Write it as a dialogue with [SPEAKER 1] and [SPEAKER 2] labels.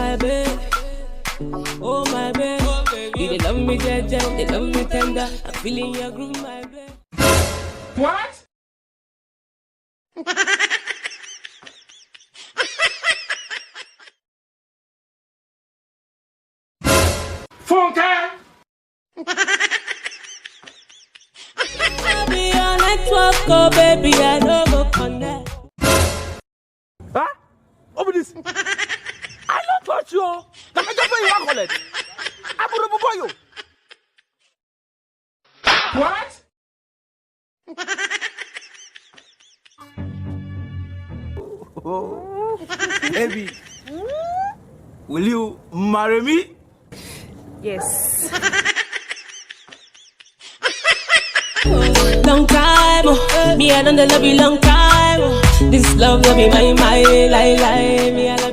[SPEAKER 1] my baby. Oh my baby. You they love me gentle, they love me tender. I'm feeling your groove, my baby.
[SPEAKER 2] What? Funke!
[SPEAKER 1] Be on network, oh baby, I don't go connect.
[SPEAKER 3] Huh? Over this. I don't touch you. Now I just pay you college. I put up for you.
[SPEAKER 2] What?
[SPEAKER 3] Baby, will you marry me?
[SPEAKER 4] Yes.
[SPEAKER 1] Long time, oh. Me I don't love you long time. Oh. This love be my lie. Me I love